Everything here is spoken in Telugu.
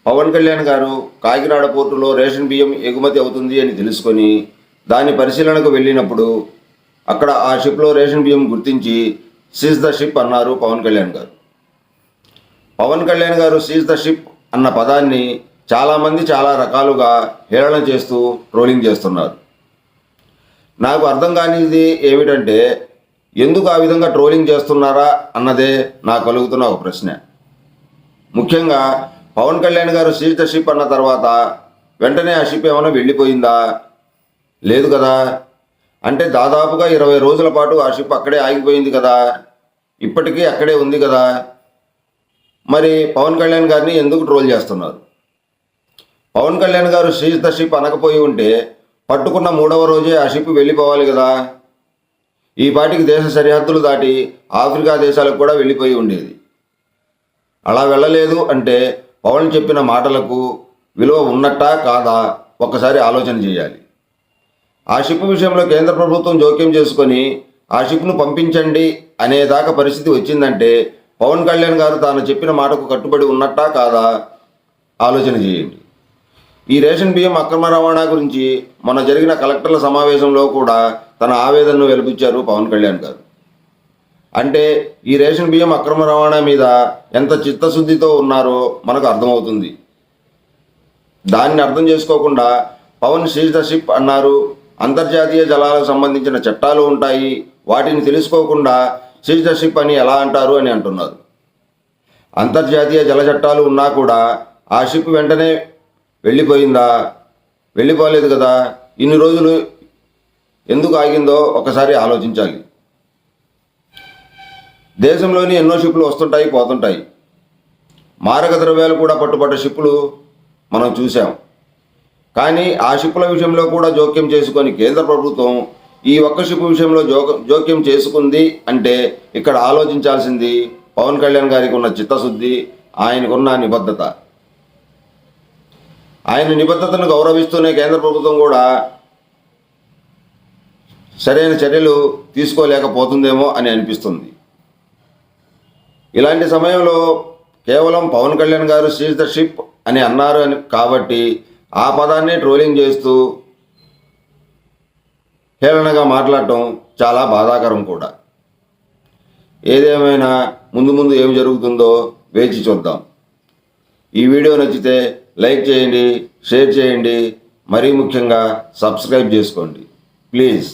పవన్ కళ్యాణ్ గారు కాకినాడ పోర్టులో రేషన్ బియ్యం ఎగుమతి అవుతుంది అని తెలుసుకొని దాని పరిశీలనకు వెళ్ళినప్పుడు అక్కడ ఆ షిప్లో రేషన్ బియ్యం గుర్తించి సీజ్ ద షిప్ అన్నారు పవన్ కళ్యాణ్ గారు. పవన్ కళ్యాణ్ గారు సీజ్ ద షిప్ అన్న పదాన్ని చాలామంది చాలా రకాలుగా హేళన చేస్తూ ట్రోలింగ్ చేస్తున్నారు. నాకు అర్థం కానిది ఏమిటంటే ఎందుకు ఆ విధంగా ట్రోలింగ్ చేస్తున్నారా అన్నదే నాకు కలుగుతున్న ఒక ప్రశ్న. ముఖ్యంగా పవన్ కళ్యాణ్ గారు సీజ్ ద షిప్ అన్న తర్వాత వెంటనే ఆ షిప్ ఏమైనా వెళ్ళిపోయిందా? లేదు కదా. అంటే దాదాపుగా 20 రోజుల పాటు ఆ షిప్ అక్కడే ఆగిపోయింది కదా, ఇప్పటికీ అక్కడే ఉంది కదా. మరి పవన్ కళ్యాణ్ గారిని ఎందుకు ట్రోల్ చేస్తున్నారు? పవన్ కళ్యాణ్ గారు సీజ్ ద షిప్ అనకపోయి ఉంటే పట్టుకున్న 3వ రోజే ఆ షిప్ వెళ్ళిపోవాలి కదా. ఈ పాటికి దేశ సరిహద్దులు దాటి ఆఫ్రికా దేశాలకు కూడా వెళ్ళిపోయి ఉండేది. అలా వెళ్ళలేదు అంటే పవన్ చెప్పిన మాటలకు విలువ ఉన్నట్టా కాదా ఒక్కసారి ఆలోచన చేయాలి. ఆ షిప్ విషయంలో కేంద్ర ప్రభుత్వం జోక్యం చేసుకొని ఆ షిప్ను పంపించండి అనేదాకా పరిస్థితి వచ్చిందంటే పవన్ కళ్యాణ్ గారు తాను చెప్పిన మాటకు కట్టుబడి ఉన్నట్టా కాదా ఆలోచన చేయండి. ఈ రేషన్ బియ్యం అక్రమ రవాణా గురించి మొన్న జరిగిన కలెక్టర్ల సమావేశంలో కూడా తన ఆవేదనను వెలిపించారు పవన్ కళ్యాణ్ గారు. అంటే ఈ రేషన్ బియ్యం అక్రమ రవాణా మీద ఎంత చిత్తశుద్ధితో ఉన్నారో మనకు అర్థమవుతుంది. దాన్ని అర్థం చేసుకోకుండా పవన్ సీజ్ ద షిప్ అన్నారు. అంతర్జాతీయ జలాలకు సంబంధించిన చట్టాలు ఉంటాయి, వాటిని తెలుసుకోకుండా సీజ్ ద షిప్ అని ఎలా అంటారు అని అంటున్నారు. అంతర్జాతీయ జల చట్టాలు ఉన్నా కూడా ఆ షిప్ వెంటనే వెళ్ళిపోయిందా? వెళ్ళిపోలేదు కదా. ఇన్ని రోజులు ఎందుకు ఆగిందో ఒకసారి ఆలోచించాలి. దేశంలోని ఎన్నో షిప్పులు వస్తుంటాయి, పోతుంటాయి. మారక ద్రవ్యాలు కూడా పట్టుబడ్డ షిప్పులు మనం చూసాం. కానీ ఆ షిప్పుల విషయంలో కూడా జోక్యం చేసుకొని కేంద్ర ప్రభుత్వం ఈ ఒక్క షిప్ విషయంలో జోక్యం చేసుకుంది అంటే ఇక్కడ ఆలోచించాల్సింది పవన్ కళ్యాణ్ గారికి ఉన్న చిత్తశుద్ధి, ఆయనకున్న నిబద్ధత. ఆయన నిబద్ధతను గౌరవిస్తూనే కేంద్ర ప్రభుత్వం కూడా సరైన చర్యలు తీసుకోలేకపోతుందేమో అని అనిపిస్తుంది. ఇలాంటి సమయంలో కేవలం పవన్ కళ్యాణ్ గారు సీజ్ ద షిప్ అని అన్నారు అని కాబట్టి ఆ పదాన్ని ట్రోలింగ్ చేస్తూ హేళనగా మాట్లాడటం చాలా బాధాకరం కూడా. ఏదేమైనా ముందు ఏం జరుగుతుందో వేచి చూద్దాం. ఈ వీడియో నచ్చితే లైక్ చేయండి, షేర్ చేయండి, మరీ ముఖ్యంగా సబ్స్క్రైబ్ చేసుకోండి ప్లీజ్.